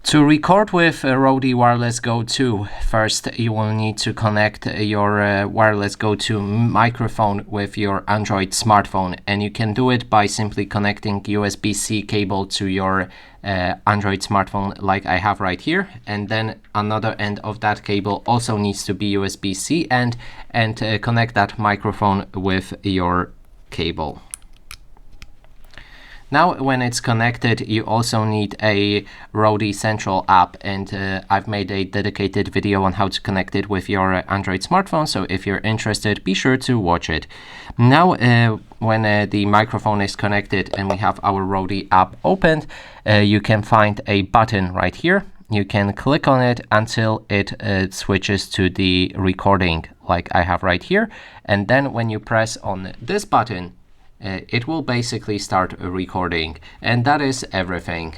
To record with Rode Wireless Go 2, first you will need to connect your Wireless Go 2 microphone with your Android smartphone, and you can do it by simply connecting USB-C cable to your Android smartphone like I have right here, and then another end of that cable also needs to be USB-C and connect that microphone with your cable. Now, when it's connected, you also need a Rode Central app, and I've made a dedicated video on how to connect it with your Android smartphone, so if you're interested, be sure to watch it. Now, when the microphone is connected and we have our Rode app opened, you can find a button right here. You can click on it until it switches to the recording, like I have right here, and then when you press on this button, it will basically start recording, and that is everything.